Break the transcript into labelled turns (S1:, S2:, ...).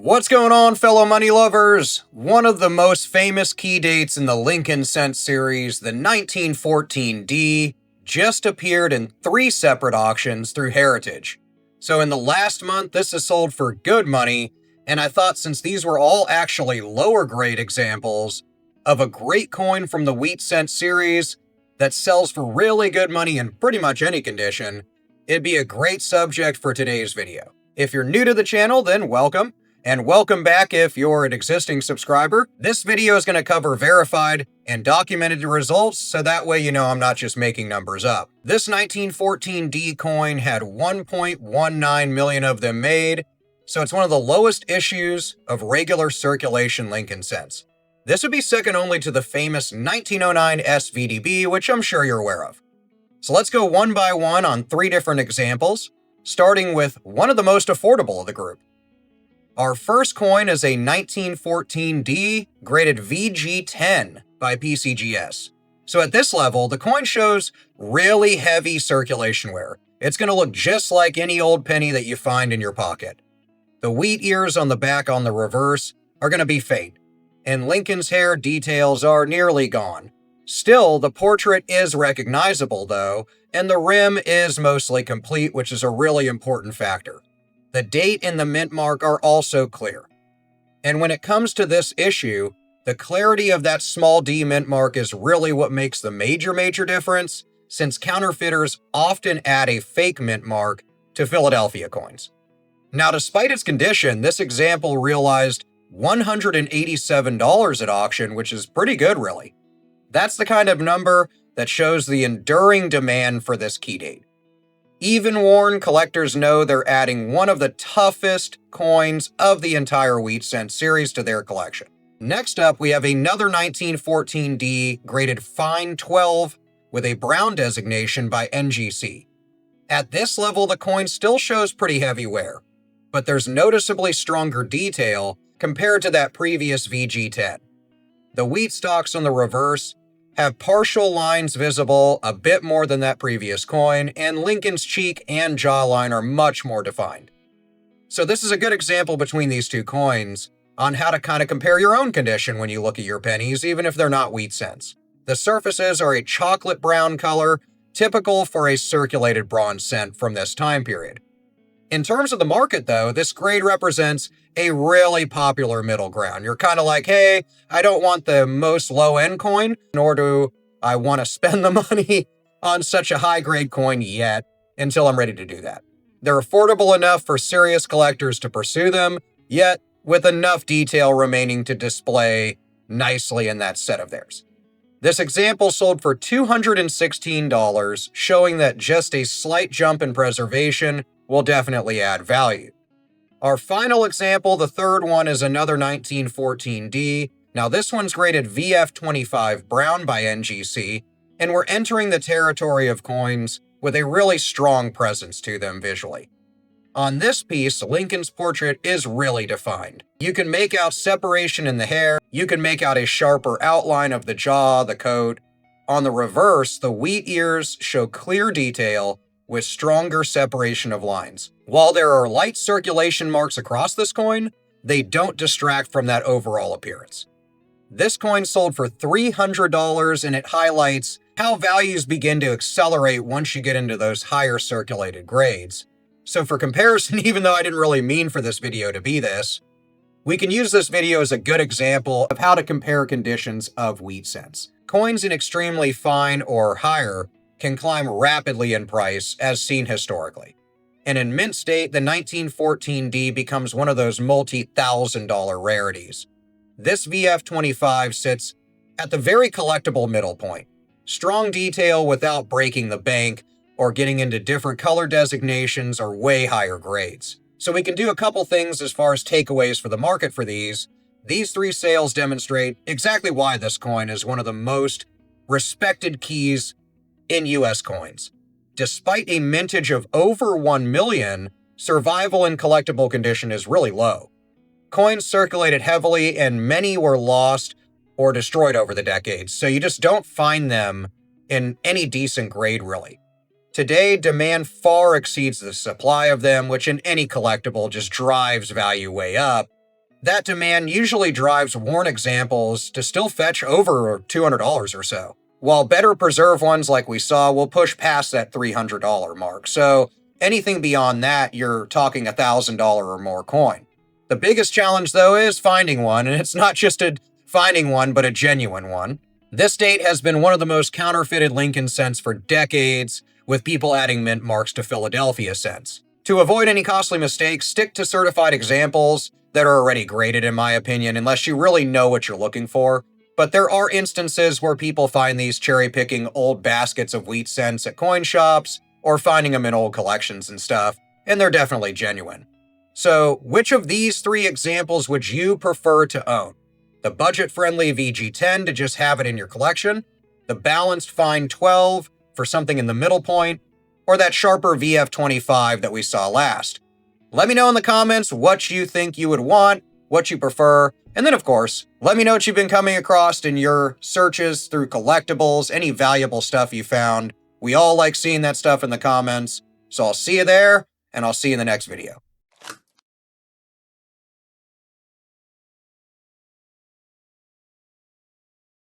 S1: What's going on, fellow money lovers? One of the most famous key dates in the Lincoln Cent series, the 1914D, just appeared in 3 separate auctions through Heritage. So in the last month, this is sold for good money, and I thought since these were all actually lower grade examples of a great coin from the Wheat Cent series that sells for really good money in pretty much any condition, it'd be a great subject for today's video. If you're new to the channel, then welcome. And welcome back if you're an existing subscriber. This video is going to cover verified and documented results, so that way you know I'm not just making numbers up. This 1914D coin had 1.19 million of them made, so it's one of the lowest issues of regular circulation Lincoln Cents. This would be second only to the famous 1909 SVDB, which I'm sure you're aware of. So let's go one by one on 3 different examples, starting with one of the most affordable of the group. Our first coin is a 1914D graded VG10 by PCGS. So at this level, the coin shows really heavy circulation wear. It's going to look just like any old penny that you find in your pocket. The wheat ears on the back on the reverse are going to be faint, and Lincoln's hair details are nearly gone. Still, the portrait is recognizable though, and the rim is mostly complete, which is a really important factor. The date and the mint mark are also clear. And when it comes to this issue, the clarity of that small d mint mark is really what makes the major difference, since counterfeiters often add a fake mint mark to Philadelphia coins. Now, despite its condition, this example realized $187 at auction, which is pretty good, really. That's the kind of number that shows the enduring demand for this key date. Even worn collectors know they're adding one of the toughest coins of the entire Wheat Cent series to their collection. Next up, we have another 1914D graded fine 12 with a brown designation by NGC. At this level, the coin still shows pretty heavy wear, but there's noticeably stronger detail compared to that previous VG10. The wheat stalks on the reverse have partial lines visible a bit more than that previous coin, and Lincoln's cheek and jawline are much more defined. So this is a good example between these two coins on how to kind of compare your own condition when you look at your pennies, even if they're not Wheat Cents. The surfaces are a chocolate brown color, typical for a circulated bronze cent from this time period. In terms of the market though, this grade represents a really popular middle ground. You're kind of like, hey, I don't want the most low-end coin, nor do I want to spend the money on such a high-grade coin yet until I'm ready to do that. They're affordable enough for serious collectors to pursue them, yet with enough detail remaining to display nicely in that set of theirs. This example sold for $216, showing that just a slight jump in preservation will definitely add value. Our final example, the third one, is another 1914D. Now this one's graded VF25 Brown by NGC, and we're entering the territory of coins with a really strong presence to them visually. On this piece, Lincoln's portrait is really defined. You can make out separation in the hair, you can make out a sharper outline of the jaw, the coat. On the reverse, the wheat ears show clear detail with stronger separation of lines. While there are light circulation marks across this coin, they don't distract from that overall appearance. This coin sold for $300, and it highlights how values begin to accelerate once you get into those higher circulated grades. So for comparison, even though I didn't really mean for this video to be this, we can use this video as a good example of how to compare conditions of Wheat Cents. Coins in extremely fine or higher can climb rapidly in price, as seen historically. And in mint state, the 1914D becomes one of those multi-$1,000 rarities. This VF25 sits at the very collectible middle point. Strong detail without breaking the bank or getting into different color designations or way higher grades. So we can do a couple things as far as takeaways for the market for these. These 3 sales demonstrate exactly why this coin is one of the most respected keys in US coins. Despite a mintage of over 1 million, survival in collectible condition is really low. Coins circulated heavily and many were lost or destroyed over the decades, so you just don't find them in any decent grade really. Today, demand far exceeds the supply of them, which in any collectible just drives value way up, that demand usually drives worn examples to still fetch over $200 or so, while better preserved ones like we saw will push past that $300 mark. So anything beyond that, you're talking $1,000 or more coin. The biggest challenge, though, is finding one, and it's not just finding one, but a genuine one. This date has been one of the most counterfeited Lincoln cents for decades, with people adding mint marks to Philadelphia cents. To avoid any costly mistakes, stick to certified examples that are already graded, in my opinion, unless you really know what you're looking for. But there are instances where people find these cherry-picking old baskets of wheat cents at coin shops, or finding them in old collections and stuff, and they're definitely genuine. So, which of these three examples would you prefer to own? The budget-friendly VG10 to just have it in your collection, the balanced fine 12 for something in the middle point, or that sharper VF25 that we saw last? Let me know in the comments what you think you would want, what you prefer, and then of course, let me know what you've been coming across in your searches through collectibles, any valuable stuff you found. We all like seeing that stuff in the comments, so I'll see you there, and I'll see you in the next video.